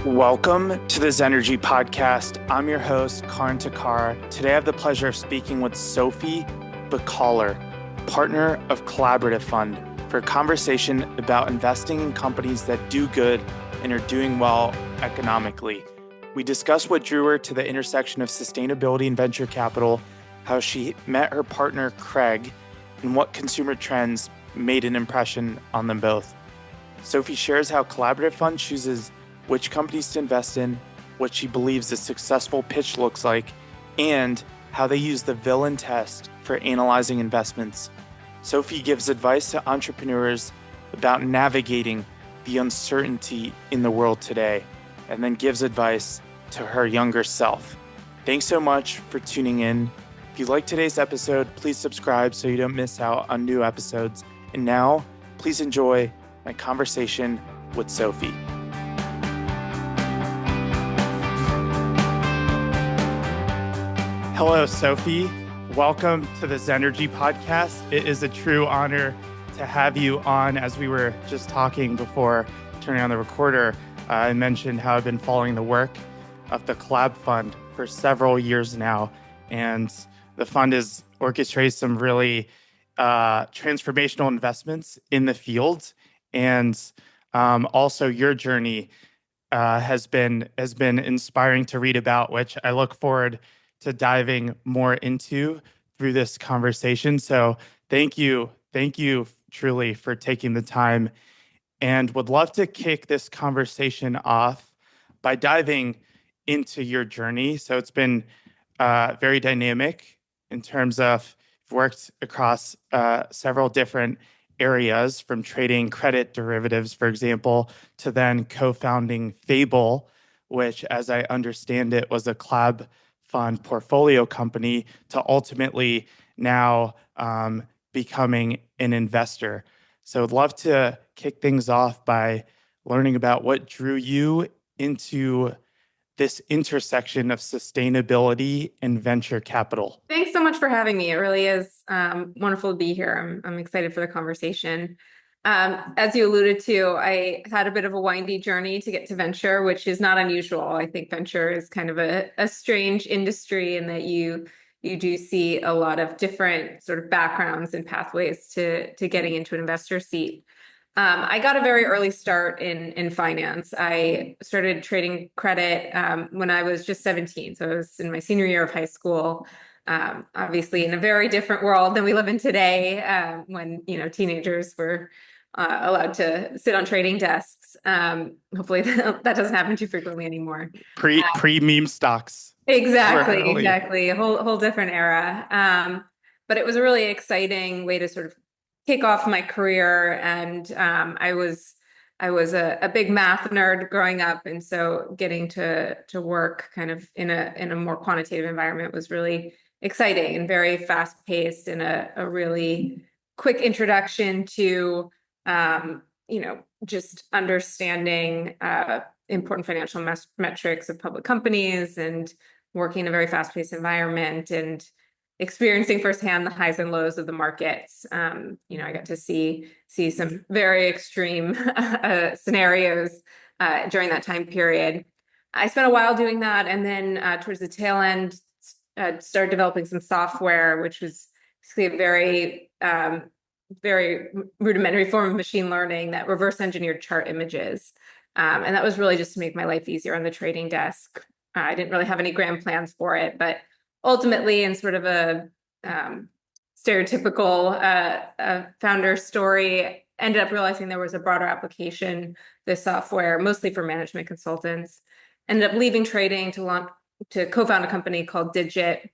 Welcome to the Zenergy Podcast. I'm your host, Karan Takhar. Today I have the pleasure of speaking with Sophie Bakalar, partner of Collaborative Fund, for a conversation about investing in companies that do good and are doing well economically. We discuss what drew her to the intersection of sustainability and venture capital, how she met her partner, Craig, and what consumer trends made an impression on them both. Sophie shares how Collaborative Fund chooses which companies to invest in, what she believes a successful pitch looks like, and how they use the Villian Test for analyzing investments. Sophie gives advice to entrepreneurs about navigating the uncertainty in the world today, and then gives advice to her younger self. Thanks so much for tuning in. If you like today's episode, please subscribe so you don't miss out on new episodes. And now, please enjoy my conversation with Sophie. Hello, Sophie. Welcome to the Zenergy Podcast. It is a true honor to have you on. As we were just talking before turning on the recorder, I mentioned how I've been following the work of the Collab Fund for several years now. And the fund has orchestrated some really transformational investments in the field. And also your journey has been inspiring to read about, which I look forward to diving more into through this conversation. So thank you truly for taking the time, and would love to kick this conversation off by diving into your journey. So it's been very dynamic in terms of you've worked across several different areas, from trading credit derivatives, for example, to then co-founding Fable, which, as I understand it, was a Collab Fund portfolio company, to ultimately now becoming an investor. So I'd love to kick things off by learning about what drew you into this intersection of sustainability and venture capital. Thanks so much for having me. It really is wonderful to be here. I'm excited for the conversation. As you alluded to, I had a bit of a windy journey to get to venture, which is not unusual. I think venture is kind of a strange industry in that you do see a lot of different sort of backgrounds and pathways to getting into an investor seat. I got a very early start in finance. I started trading credit when I was just 17. So I was in my senior year of high school. Obviously in a very different world than we live in today, when teenagers were allowed to sit on trading desks. Hopefully that doesn't happen too frequently anymore. Pre meme stocks. Exactly. A whole different era. But it was a really exciting way to sort of kick off my career. And I was a big math nerd growing up, and so getting to work kind of in a more quantitative environment was really exciting and very fast paced, and a really quick introduction to just understanding important financial metrics of public companies, and working in a very fast-paced environment, and experiencing firsthand the highs and lows of the markets. I got to see some very extreme scenarios during that time period. I spent a while doing that, and then towards the tail end, started developing some software, which was basically a very rudimentary form of machine learning that reverse engineered chart images. And that was really just to make my life easier on the trading desk. I didn't really have any grand plans for it, but ultimately, in sort of a stereotypical founder story, ended up realizing there was a broader application, this software, mostly for management consultants. Ended up leaving trading to co-found a company called Digit.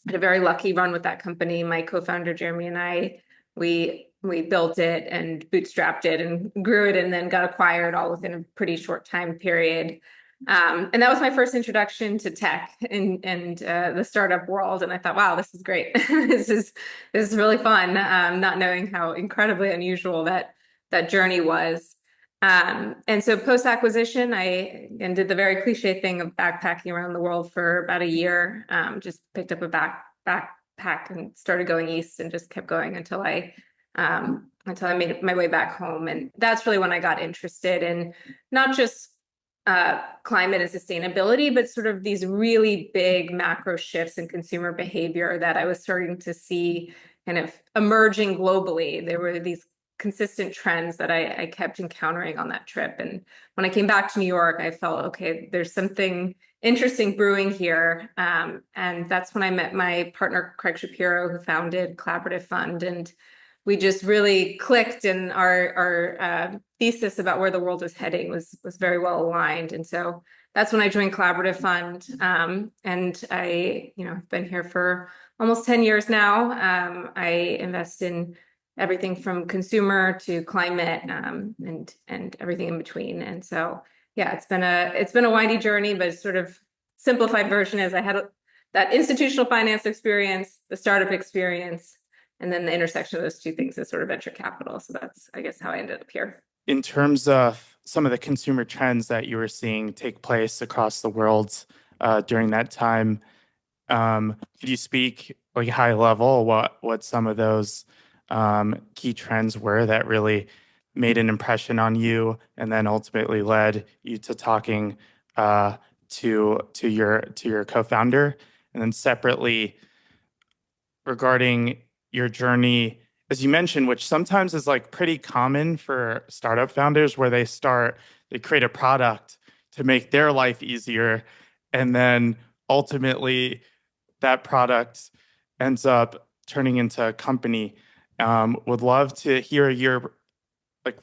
Had a very lucky run with that company. My co-founder, Jeremy, and I, we built it and bootstrapped it and grew it, and then got acquired all within a pretty short time period. And that was my first introduction to tech and the startup world. And I thought, wow, this is great. This is really fun. Not knowing how incredibly unusual that journey was. And so post-acquisition, I did the very cliche thing of backpacking around the world for about a year. Just picked up a backpack and started going east, and just kept going until I made my way back home. And that's really when I got interested in not just climate and sustainability, but sort of these really big macro shifts in consumer behavior that I was starting to see kind of emerging globally. There were these consistent trends that I kept encountering on that trip. And when I came back to New York, I felt, okay, there's something interesting brewing here. And that's when I met my partner, Craig Shapiro, who founded Collaborative Fund. And we just really clicked, and our thesis about where the world was heading was very well aligned. And so that's when I joined Collaborative Fund. And I, have been here for almost 10 years now. I invest in everything from consumer to climate, and everything in between. And so, yeah, it's been a windy journey, but sort of simplified version is I had that institutional finance experience, the startup experience, and then the intersection of those two things is sort of venture capital. So that's, I guess, how I ended up here. In terms of some of the consumer trends that you were seeing take place across the world during that time, could you speak like high level what some of those key trends were that really made an impression on you, and then ultimately led you to talking to your co-founder, and then separately regarding your journey, as you mentioned, which sometimes is like pretty common for startup founders, where they create a product to make their life easier, and then ultimately that product ends up turning into a company. Would love to hear your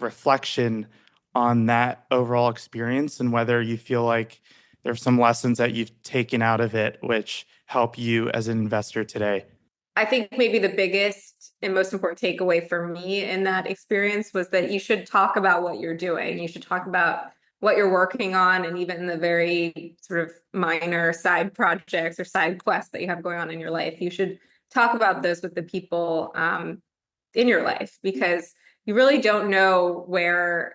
reflection on that overall experience, and whether you feel like there's some lessons that you've taken out of it which help you as an investor today. I think maybe the biggest and most important takeaway for me in that experience was that you should talk about what you're doing. You should talk about what you're working on, and even the very sort of minor side projects or side quests that you have going on in your life. You should talk about those with the people in your life, because you really don't know where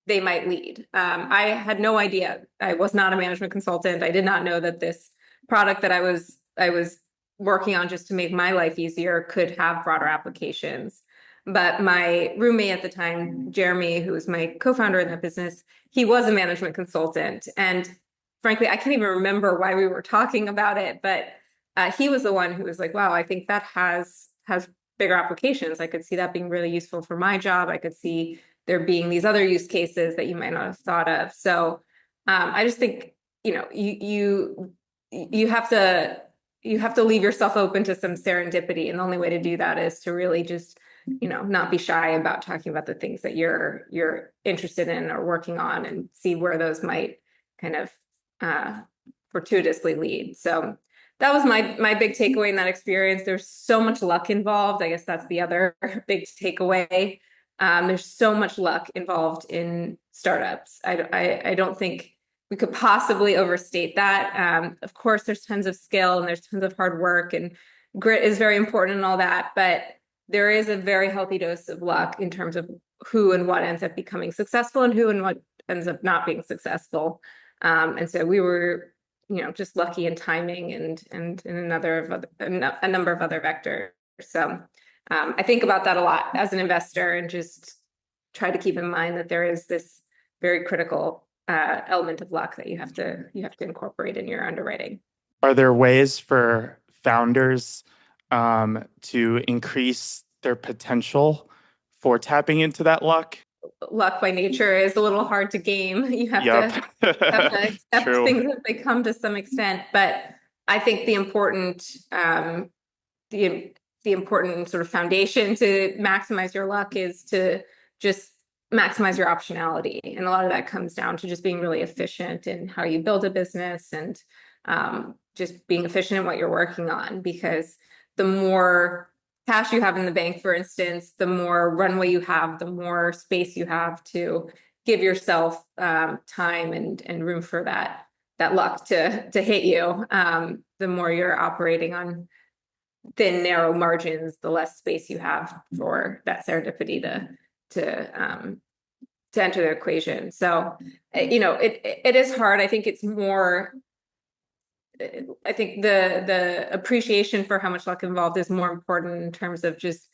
they might lead. I had no idea. I was not a management consultant. I did not know that this product that I was working on just to make my life easier could have broader applications. But my roommate at the time, Jeremy, who was my co-founder in that business, he was a management consultant. And frankly, I can't even remember why we were talking about it, but he was the one who was like, wow, I think that has bigger applications. I could see that being really useful for my job. I could see there being these other use cases that you might not have thought of. So I just think, you have to leave yourself open to some serendipity. And the only way to do that is to really just, not be shy about talking about the things that you're interested in or working on, and see where those might kind of fortuitously lead. So that was my big takeaway in that experience. There's so much luck involved. I guess that's the other big takeaway. There's so much luck involved in startups. I don't think we could possibly overstate that. Of course, there's tons of skill and there's tons of hard work, and grit is very important and all that, but there is a very healthy dose of luck in terms of who and what ends up becoming successful and who and what ends up not being successful. And so we were, just lucky in timing and in a number of other vectors. So I think about that a lot as an investor, and just try to keep in mind that there is this very critical element of luck that you have to incorporate in your underwriting. Are there ways for founders to increase their potential for tapping into that luck? Luck by nature is a little hard to game. You have to accept True. things as they come to some extent. But I think the important sort of foundation to maximize your luck is to just maximize your optionality. And a lot of that comes down to just being really efficient in how you build a business, and just being efficient in what you're working on. Because the more cash you have in the bank, for instance, the more runway you have, the more space you have to give yourself time and room for that luck to hit you. The more you're operating on thin, narrow margins, the less space you have for that serendipity to enter the equation. So, it is hard. I think it's more. I think the appreciation for how much luck involved is more important in terms of just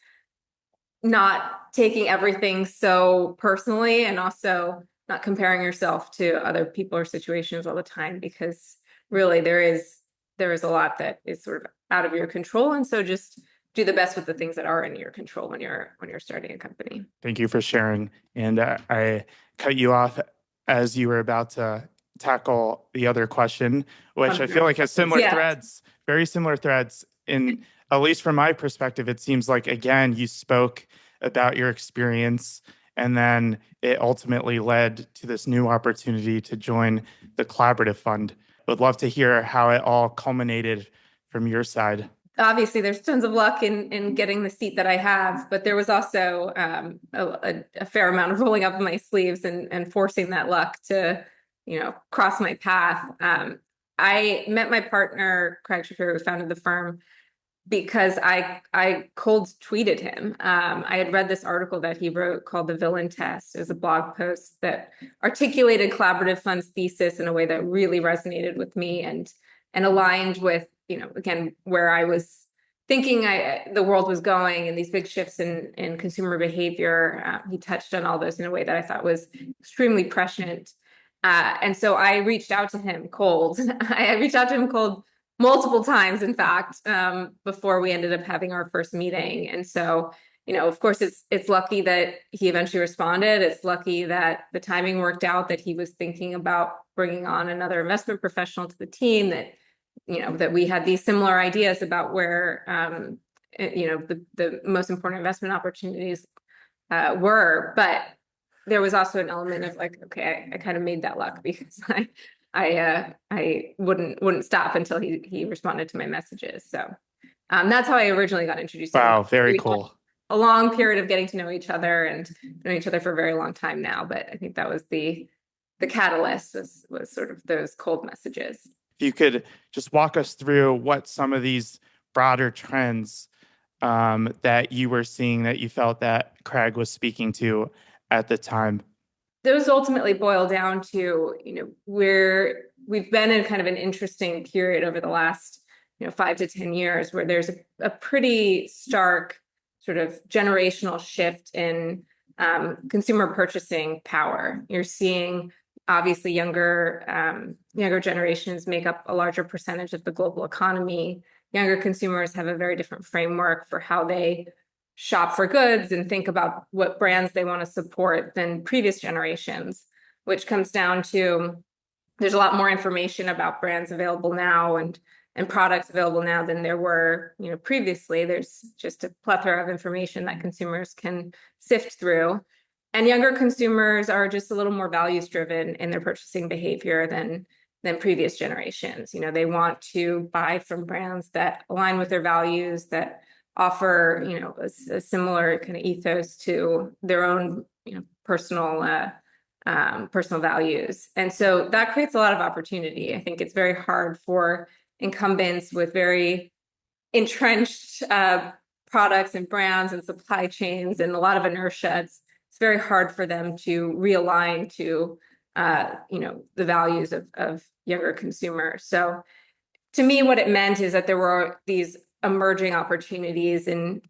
not taking everything so personally, and also not comparing yourself to other people or situations all the time, because really there is a lot that is sort of out of your control. And so just do the best with the things that are in your control when you're starting a company. Thank you for sharing. And I cut you off as you were about to tackle the other question, which I feel like has similar threads, very similar threads. In at least from my perspective, it seems like, again, you spoke about your experience, and then it ultimately led to this new opportunity to join the Collaborative Fund. Would love to hear how it all culminated from your side. Obviously, there's tons of luck in getting the seat that I have, but there was also a fair amount of rolling up my sleeves and forcing that luck to, cross my path. I met my partner, Craig Shapiro, who founded the firm, because I cold tweeted him. I had read this article that he wrote called The Villian Test. It was a blog post that articulated Collaborative Fund's thesis in a way that really resonated with me and aligned with, again, where I was thinking the world was going and these big shifts in consumer behavior. He touched on all those in a way that I thought was extremely prescient. And so I reached out to him cold. I reached out to him cold multiple times, in fact, before we ended up having our first meeting. And so, of course, it's lucky that he eventually responded. It's lucky that the timing worked out, that he was thinking about bringing on another investment professional to the team, that, that we had these similar ideas about where, the most important investment opportunities were. But there was also an element of like, okay, I kind of made that luck, because I wouldn't stop until he responded to my messages. So that's how I originally got introduced. Wow, very cool. A long period of getting to know each other and knowing each other for a very long time now. But I think that was the catalyst, was sort of those cold messages. If you could just walk us through what some of these broader trends that you were seeing, that you felt that Craig was speaking to at the time. Those ultimately boil down to, where we've been in kind of an interesting period over the last, 5 to 10 years, where there's a pretty stark sort of generational shift in consumer purchasing power. You're seeing, obviously, younger generations make up a larger percentage of the global economy. Younger consumers have a very different framework for how they shop for goods and think about what brands they want to support than previous generations, which comes down to there's a lot more information about brands available now and products available now than there were, previously. There's just a plethora of information that consumers can sift through. And younger consumers are just a little more values driven in their purchasing behavior than previous generations. They want to buy from brands that align with their values, that offer, a similar kind of ethos to their own, personal values. And so that creates a lot of opportunity. I think it's very hard for incumbents with very entrenched products and brands and supply chains and a lot of inertia. It's very hard for them to realign to, the values of younger consumers. So to me, what it meant is that there were these emerging opportunities in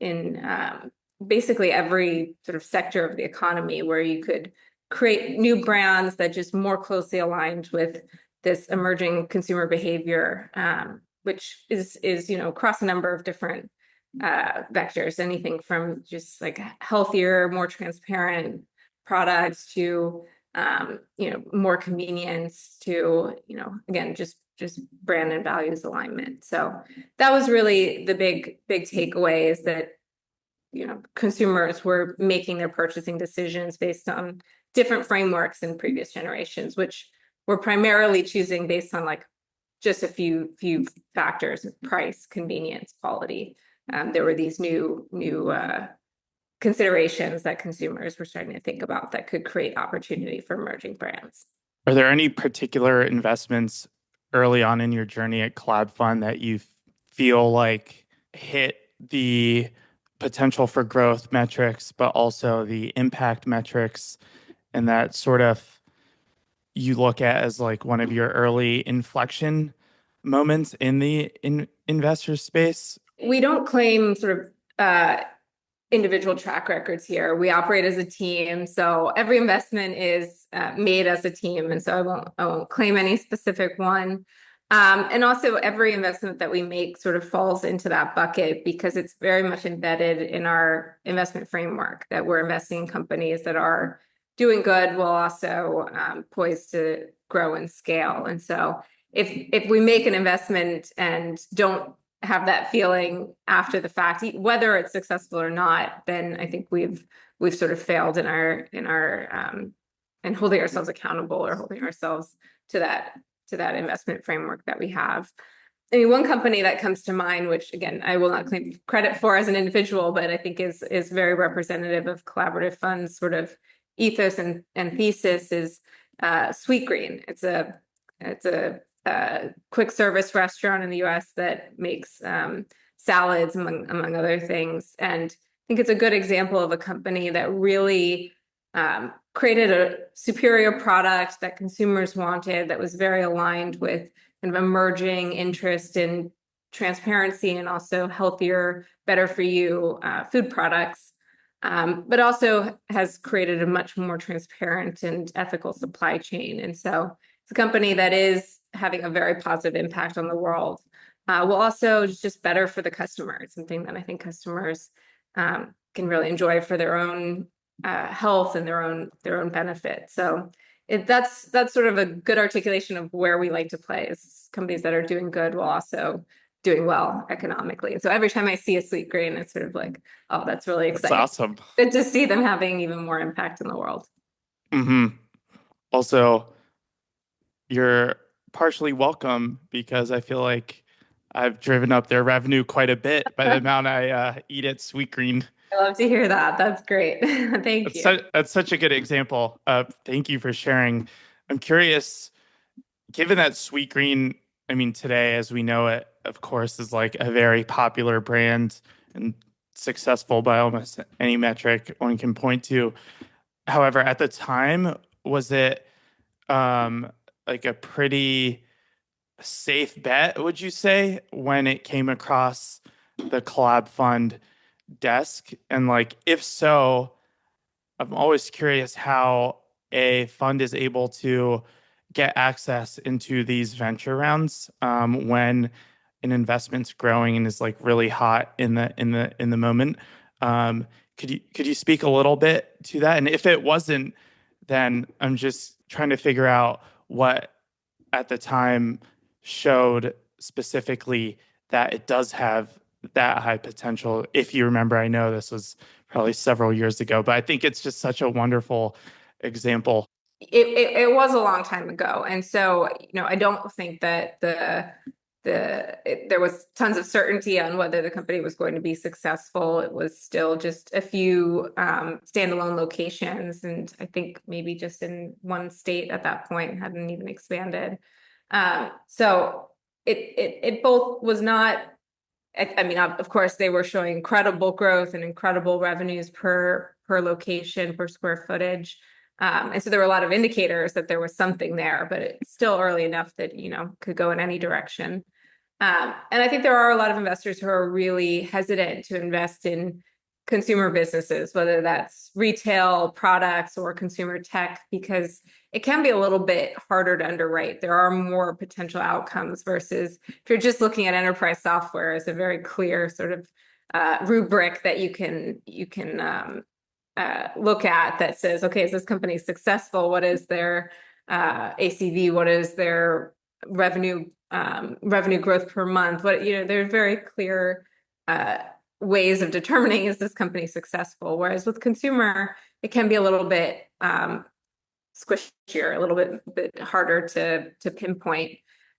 basically every sort of sector of the economy, where you could create new brands that just more closely aligned with this emerging consumer behavior, which is across a number of different vectors, anything from just like healthier, more transparent products to more convenience to, again, just brand and values alignment. So that was really the big takeaway, is that, consumers were making their purchasing decisions based on different frameworks in previous generations, which were primarily choosing based on like just a few factors: price, convenience, quality. There were these new considerations that consumers were starting to think about that could create opportunity for emerging brands. Are there any particular investments early on in your journey at Collab Fund that you feel like hit the potential for growth metrics, but also the impact metrics, and that sort of you look at as like one of your early inflection moments in the investor space? We don't claim sort of individual track records here. We operate as a team, so every investment is made as a team, and so I won't claim any specific one. And also, every investment that we make sort of falls into that bucket because it's very much embedded in our investment framework that we're investing in companies that are doing good while also poised to grow and scale. And so, if we make an investment and don't have that feeling after the fact, whether it's successful or not, then I think we've sort of failed in our and holding ourselves accountable or holding ourselves to that investment framework that we have. I mean, one company that comes to mind, which again I will not claim credit for as an individual, but I think is very representative of collaborative funds sort of ethos and thesis, is Sweetgreen. It's a quick service restaurant in the US that makes salads among other things. And I think it's a good example of a company that really created a superior product that consumers wanted, that was very aligned with kind of emerging interest in transparency and also healthier, better for you food products, but also has created a much more transparent and ethical supply chain. And so it's a company that is having a very positive impact on the world. Well, also just better for the customer. It's something that I think customers can really enjoy for their own health and their own benefit. So that's sort of a good articulation of where we like to play, is companies that are doing good while also doing well economically. And so every time I see a Sweetgreen, it's sort of like, oh, that's really exciting. That's awesome. Good to see them having even more impact in the world. Mm-hmm. Also, you're partially welcome, because I feel like I've driven up their revenue quite a bit by the amount I eat at Sweetgreen. I love to hear that. That's great. Thank you. That's such a good example. Thank you for sharing. I'm curious, given that Sweetgreen, I mean, today, as we know it, of course, is like a very popular brand and successful by almost any metric one can point to. However, at the time, was it like a pretty safe bet, would you say, when it came across the collab fund desk? And like, if so, I'm always curious how a fund is able to get access into these venture rounds when an investment's growing and is like really hot in the moment. Could you speak a little bit to that? And if it wasn't, then I'm just trying to figure out what at the time showed specifically that it does have that high potential. If you remember, I know this was probably several years ago, but I think it's just such a wonderful example. It was a long time ago. And so, I don't think that there was tons of certainty on whether the company was going to be successful. It was still just a few standalone locations, and I think maybe just in one state at that point, hadn't even expanded. So it both was not. I mean, of course, they were showing incredible growth and incredible revenues per location, per square footage. And so there were a lot of indicators that there was something there, but it's still early enough that, could go in any direction. And I think there are a lot of investors who are really hesitant to invest in consumer businesses, whether that's retail products or consumer tech, because it can be a little bit harder to underwrite. There are more potential outcomes versus if you're just looking at enterprise software as a very clear sort of rubric that you can look at that says, okay, is this company successful? What is their ACV? What is their revenue growth per month? There's very clear ways of determining, is this company successful? Whereas with consumer, it can be a little bit squishier, a little bit harder to pinpoint.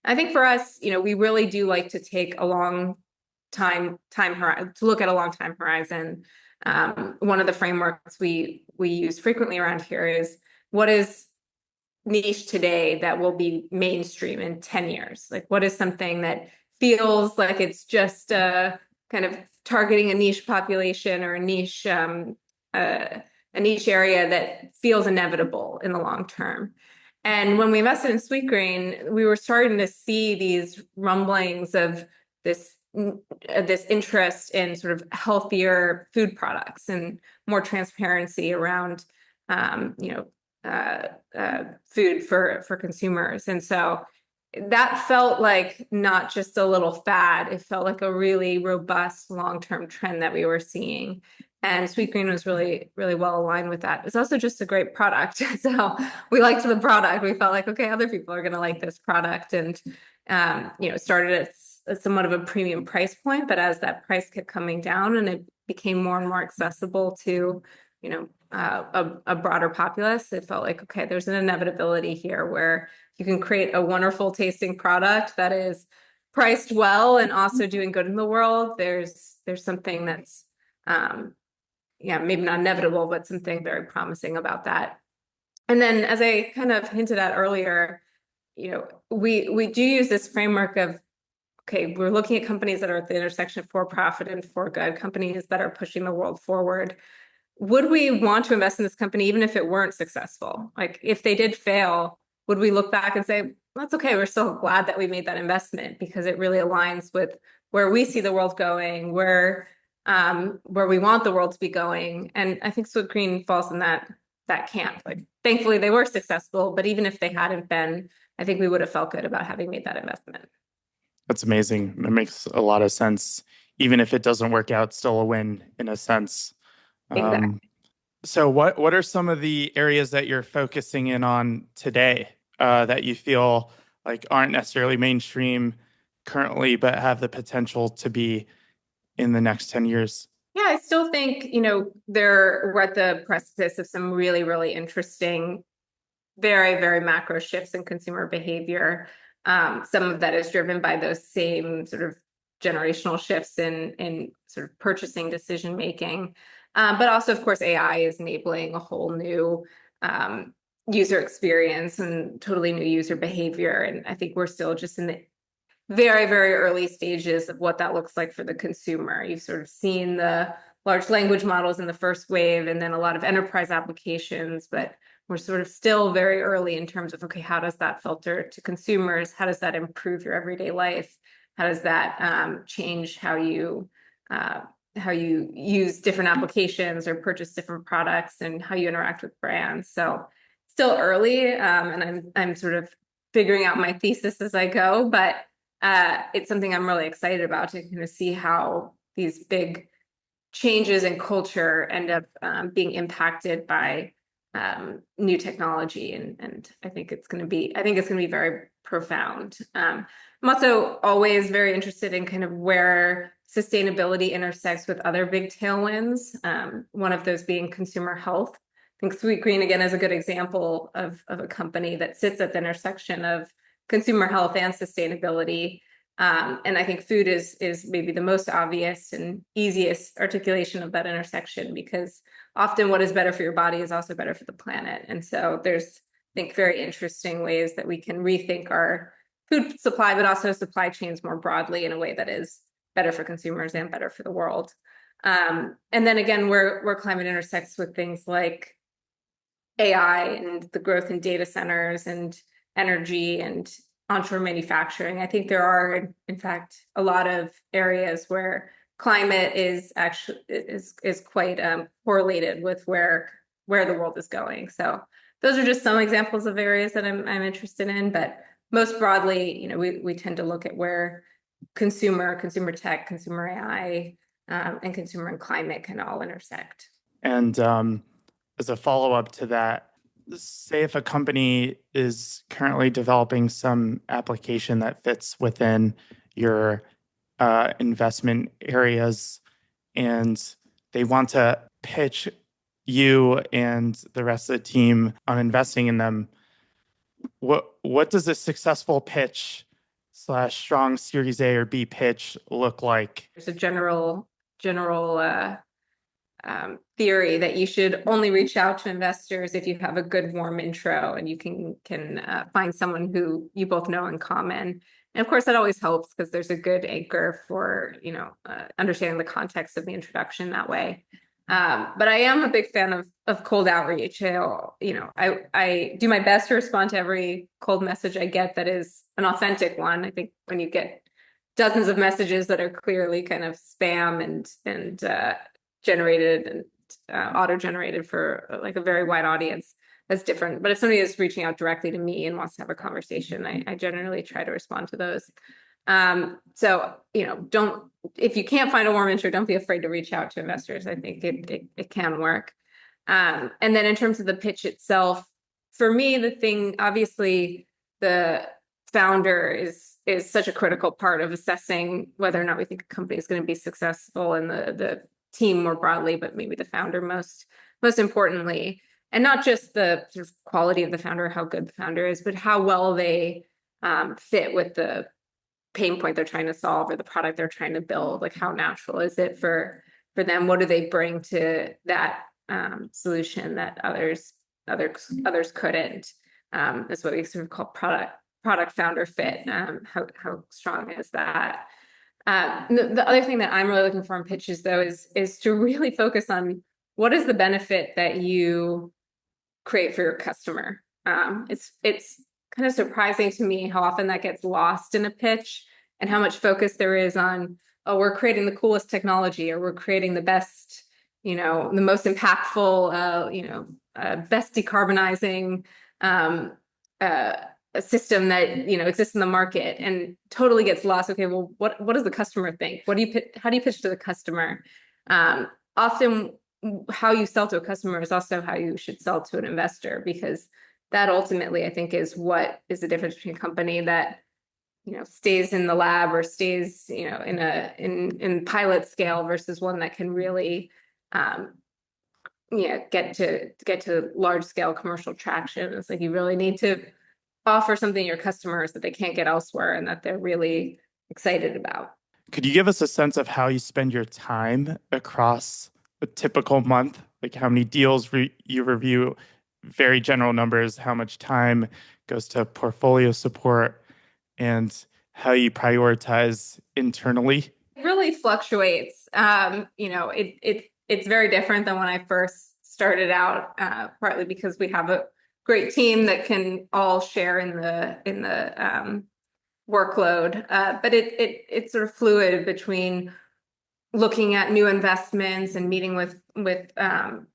I think for us, we really do like to take a long time horizon, to look at a long time horizon. One of the frameworks we use frequently around here is, what is niche today that will be mainstream in 10 years? Like, what is something that feels like it's just kind of targeting a niche population or a niche area that feels inevitable in the long term? And when we invested in Sweetgreen, we were starting to see these rumblings of this this interest in sort of healthier food products and more transparency around, food for consumers. And so that felt like not just a little fad, it felt like a really robust long-term trend that we were seeing. And Sweetgreen was really, really well aligned with that. It's also just a great product. So we liked the product. We felt like, okay, other people are going to like this product. And, it started at somewhat of a premium price point, but as that price kept coming down and it became more and more accessible to, a broader populace, it felt like, okay, there's an inevitability here where you can create a wonderful tasting product that is priced well and also doing good in the world. There's something that's, maybe not inevitable, but something very promising about that. And then, as I kind of hinted at earlier, we do use this framework of, okay, we're looking at companies that are at the intersection of for profit and for good, companies that are pushing the world forward. Would we want to invest in this company even if it weren't successful? Like if they did fail, would we look back and say, that's okay, we're still glad that we made that investment because it really aligns with where we see the world going, where we want the world to be going. And I think Sweetgreen falls in that camp. Like thankfully they were successful, but even if they hadn't been, I think we would have felt good about having made that investment. That's amazing. It makes a lot of sense. Even if it doesn't work out, still a win in a sense. Exactly. So what are some of the areas that you're focusing in on today that you feel like aren't necessarily mainstream currently, but have the potential to be in the next 10 years? Yeah, I still think, we're at the precipice of some really, really interesting, very, very macro shifts in consumer behavior. Some of that is driven by those same sort of generational shifts in sort of purchasing decision making. But also, of course, AI is enabling a whole new user experience and totally new user behavior. And I think we're still just in the very, very early stages of what that looks like for the consumer. You've sort of seen the large language models in the first wave and then a lot of enterprise applications, but we're sort of still very early in terms of, okay, how does that filter to consumers? How does that improve your everyday life? How does that change how you use different applications or purchase different products and how you interact with brands? So still early, and I'm sort of figuring out my thesis as I go, but it's something I'm really excited about to kind of see how these big changes in culture end up being impacted by new technology, and I think it's going to be very profound. I'm also always very interested in kind of where sustainability intersects with other big tailwinds. One of those being consumer health. I think Sweetgreen again is a good example of a company that sits at the intersection of consumer health and sustainability. And I think food is maybe the most obvious and easiest articulation of that intersection, because often what is better for your body is also better for the planet. And so there's, I think, very interesting ways that we can rethink our food supply, but also supply chains more broadly in a way that is better for consumers and better for the world. And then again, where climate intersects with things like AI and the growth in data centers and energy and onshore manufacturing. I think there are, in fact, a lot of areas where climate is actually is quite correlated with where the world is going. So those are just some examples of areas that I'm interested in. But most broadly, we tend to look at where consumer tech, consumer AI, and consumer and climate can all intersect. And as a follow-up to that, say if a company is currently developing some application that fits within your investment areas and they want to pitch you and the rest of the team on investing in them, what does a successful pitch / strong Series A or B pitch look like? There's a general theory that you should only reach out to investors if you have a good warm intro and you can find someone who you both know in common. And of course, that always helps because there's a good anchor for understanding the context of the introduction that way. But I am a big fan of cold outreach. I do my best to respond to every cold message I get that is an authentic one. I think when you get dozens of messages that are clearly kind of spam and generated and auto-generated for like a very wide audience. That's different. But if somebody is reaching out directly to me and wants to have a conversation, I generally try to respond to those. So, if you can't find a warm intro, don't be afraid to reach out to investors. I think it can work. And then in terms of the pitch itself, for me, the thing, obviously, the founder is such a critical part of assessing whether or not we think a company is going to be successful, and the team more broadly, but maybe the founder most importantly. And not just the sort of quality of the founder, how good the founder is, but how well they fit with the pain point they're trying to solve or the product they're trying to build. Like, how natural is it for them? What do they bring to that solution that others couldn't? That's what we sort of call product founder fit. How strong is that? The other thing that I'm really looking for in pitches, though, is to really focus on what is the benefit that you create for your customer. It's kind of surprising to me how often that gets lost in a pitch, and how much focus there is on, oh, we're creating the coolest technology, or we're creating the best, the most impactful, best decarbonizing a system that exists in the market, and totally gets lost. Okay, well, what does the customer think? How do you pitch to the customer? Often, how you sell to a customer is also how you should sell to an investor, because that ultimately, I think, is what is the difference between a company that stays in the lab or stays in pilot scale versus one that can really get to large scale commercial traction. It's like you really need to offer something to your customers that they can't get elsewhere and that they're really excited about. Could you give us a sense of how you spend your time across a typical month? Like, how many deals you review, very general numbers, how much time goes to portfolio support, and how you prioritize internally? It really fluctuates. It's very different than when I first started out, partly because we have a great team that can all share in the workload. But it's sort of fluid between looking at new investments and meeting with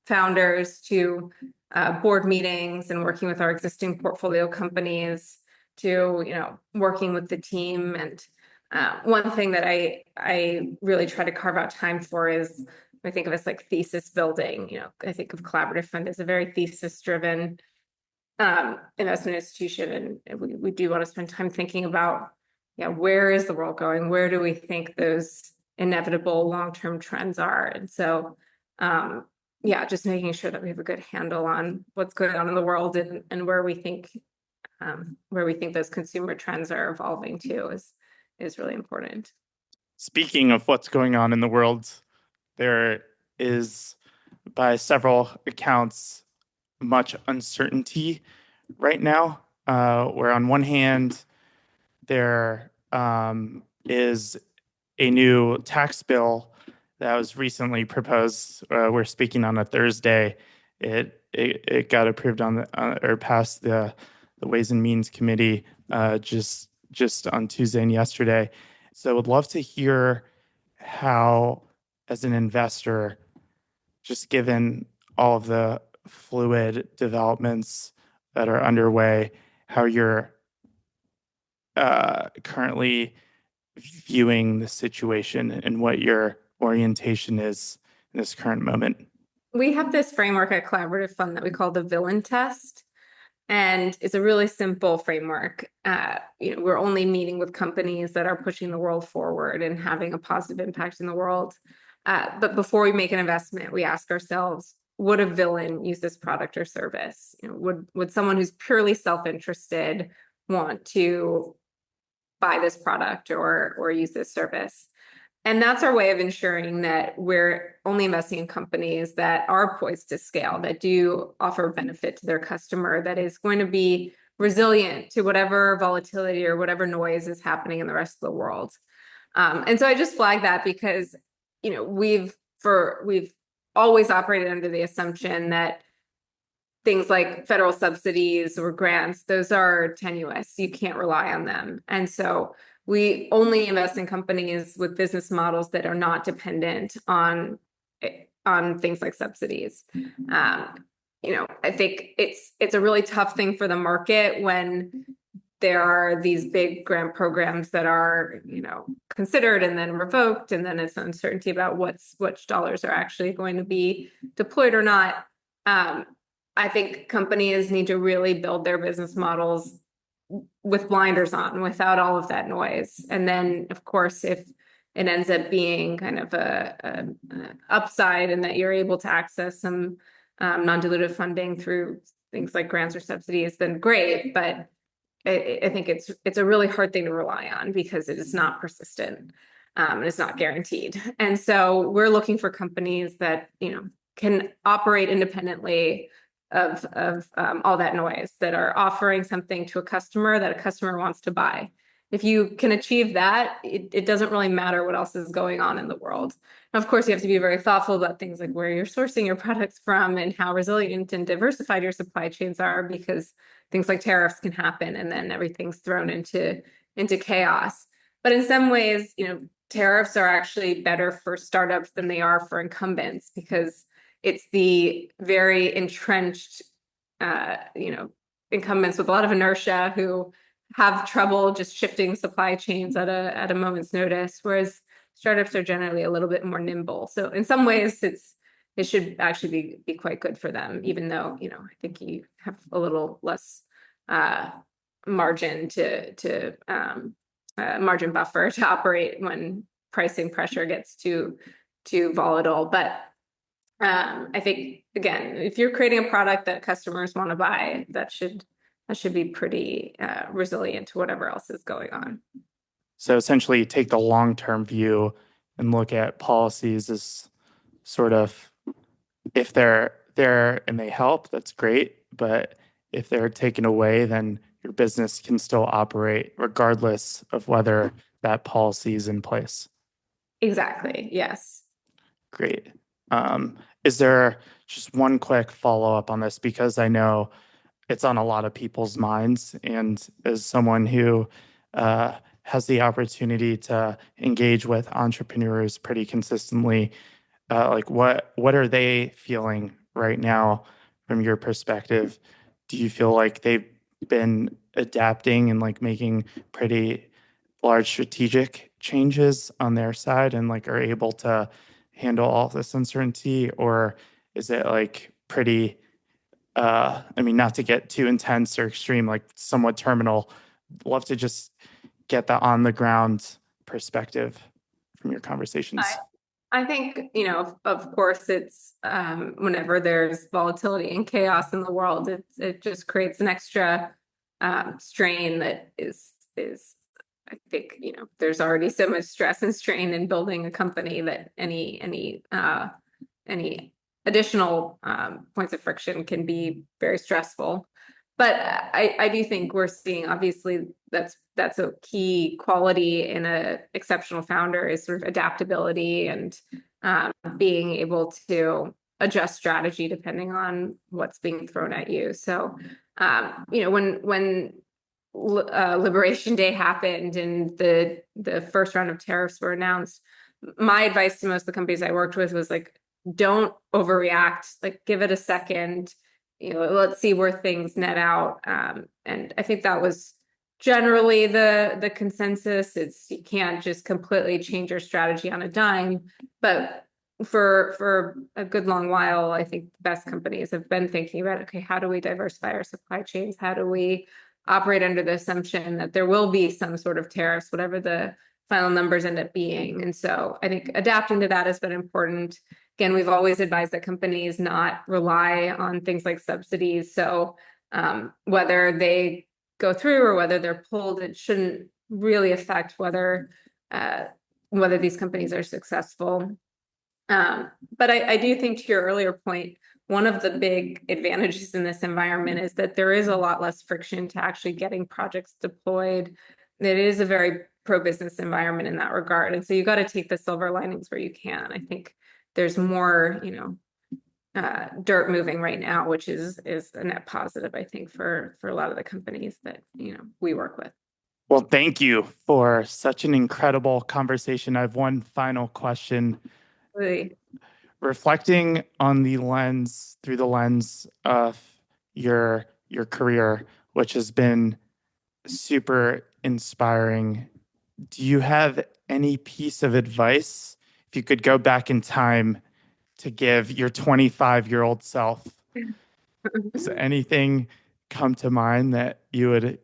founders, to board meetings and working with our existing portfolio companies, to working with the team. And one thing that I really try to carve out time for is, I think of it as like thesis building. I think of Collaborative Fund as a very thesis driven investment institution, and we do want to spend time thinking about where is the world going, where do we think those inevitable long-term trends are. And so just making sure that we have a good handle on what's going on in the world, and where we think those consumer trends are evolving to is really important. Speaking of what's going on in the world, there is, by several accounts, much uncertainty right now, where on one hand, there is a new tax bill that was recently proposed. We're speaking on a Thursday. It got approved or passed the Ways and Means Committee just on Tuesday and yesterday. So I would love to hear how, as an investor, just given all of the fluid developments that are underway, how you're currently viewing the situation and what your orientation is in this current moment. We have this framework at Collaborative Fund that we call the Villian Test. And it's a really simple framework. We're only meeting with companies that are pushing the world forward and having a positive impact in the world. But before we make an investment, we ask ourselves, would a villain use this product or service? Would someone who's purely self-interested want to buy this product or use this service? And that's our way of ensuring that we're only investing in companies that are poised to scale, that do offer benefit to their customer, that is going to be resilient to whatever volatility or whatever noise is happening in the rest of the world. And so I just flag that because, we've always operated under the assumption that things like federal subsidies or grants, those are tenuous. You can't rely on them. And so we only invest in companies with business models that are not dependent on things like subsidies. I think it's a really tough thing for the market when there are these big grant programs that are, considered and then revoked, and then it's uncertainty about which dollars are actually going to be deployed or not. I think companies need to really build their business models with blinders on, without all of that noise. And then, of course, if it ends up being kind of a upside and that you're able to access some non-dilutive funding through things like grants or subsidies, then great. But I think it's a really hard thing to rely on because it is not persistent and it's not guaranteed. And so we're looking for companies that, can operate independently of all that noise, that are offering something to a customer that a customer wants to buy. If you can achieve that, it doesn't really matter what else is going on in the world. And of course, you have to be very thoughtful about things like where you're sourcing your products from and how resilient and diversified your supply chains are, because things like tariffs can happen and then everything's thrown into chaos. But in some ways, tariffs are actually better for startups than they are for incumbents, because it's the very entrenched, incumbents with a lot of inertia who have trouble just shifting supply chains at a moment's notice, whereas startups are generally a little bit more nimble. So in some ways, it should actually be quite good for them, even though, I think you have a little less margin margin buffer to operate when pricing pressure gets too volatile. But I think, again, if you're creating a product that customers want to buy, that should be pretty resilient to whatever else is going on. So essentially, you take the long-term view and look at policies as sort of, if they're there and they help, that's great. But if they're taken away, then your business can still operate regardless of whether that policy is in place. Exactly. Yes. Great. Is there just one quick follow-up on this? Because I know it's on a lot of people's minds. And as someone who has the opportunity to engage with entrepreneurs pretty consistently, like what are they feeling right now from your perspective? Do you feel like they've been adapting and like making pretty large strategic changes on their side and like are able to handle all this uncertainty? Or is it like pretty, not to get too intense or extreme, like somewhat terminal? Love to just get the on the ground perspective from your conversations. I think, of course, it's whenever there's volatility and chaos in the world, it just creates an extra strain that is, I think, there's already so much stress and strain in building a company that any additional points of friction can be very stressful. But I do think we're seeing, obviously, that's a key quality in an exceptional founder, is sort of adaptability and being able to adjust strategy depending on what's being thrown at you. So, when Liberation Day happened and the first round of tariffs were announced, my advice to most of the companies I worked with was like, don't overreact, like give it a second, let's see where things net out. And I think that was generally the consensus. You can't just completely change your strategy on a dime, but for a good long while, I think the best companies have been thinking about, okay, how do we diversify our supply chains? How do we operate under the assumption that there will be some sort of tariffs, whatever the final numbers end up being? And so I think adapting to that has been important. Again, we've always advised that companies not rely on things like subsidies. So whether they go through or whether they're pulled, it shouldn't really affect whether these companies are successful. But I do think, to your earlier point, one of the big advantages in this environment is that there is a lot less friction to actually getting projects deployed. It is a very pro-business environment in that regard. And so you got to take the silver linings where you can. I think there's more, dirt moving right now, which is a net positive, I think, for a lot of the companies that, we work with. Well, thank you for such an incredible conversation. I have one final question. Really. Reflecting on through the lens of your career, which has been super inspiring, do you have any piece of advice if you could go back in time to give your 25-year-old self? Does anything come to mind that you'd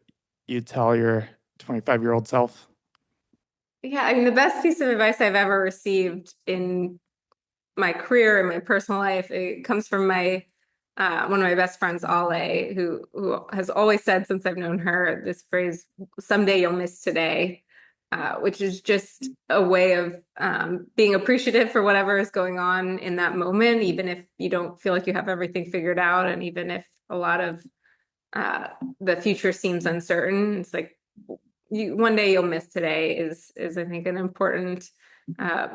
tell your 25-year-old self? Yeah, I mean, the best piece of advice I've ever received in my career and my personal life, it comes from my one of my best friends, Ale, who has always said since I've known her this phrase, "Someday you'll miss today," which is just a way of being appreciative for whatever is going on in that moment, even if you don't feel like you have everything figured out, and even if a lot of the future seems uncertain. It's like one day you'll miss today is I think an important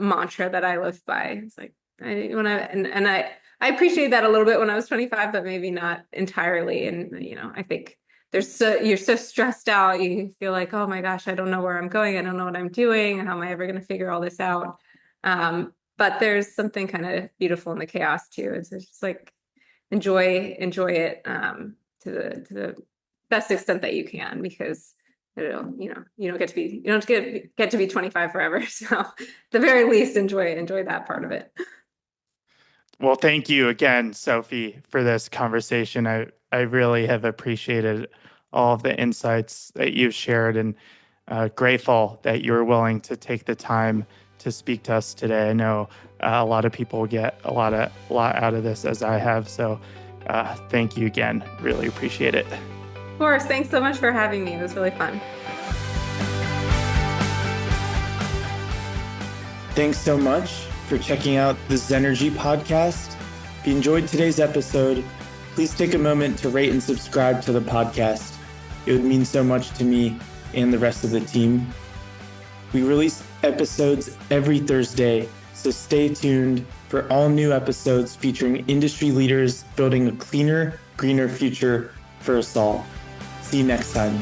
mantra that I live by. It's like I appreciate that a little bit when I was 25, but maybe not entirely. And I think you're so stressed out. You feel like, oh my gosh, I don't know where I'm going. I don't know what I'm doing. How am I ever going to figure all this out? But there's something kind of beautiful in the chaos too. It's just like enjoy it to the best extent that you can, because you don't get to be 25 forever. So at the very least, enjoy that part of it. Well, thank you again, Sophie, for this conversation. I really have appreciated all of the insights that you've shared, and grateful that you were willing to take the time to speak to us today. I know a lot of people get a lot out of this, as I have. So thank you again. Really appreciate it. Of course. Thanks so much for having me. It was really fun. Thanks so much for checking out the Zenergy Podcast. If you enjoyed today's episode, please take a moment to rate and subscribe to the podcast. It would mean so much to me and the rest of the team. We release episodes every Thursday, so stay tuned for all new episodes featuring industry leaders building a cleaner, greener future for us all. See you next time.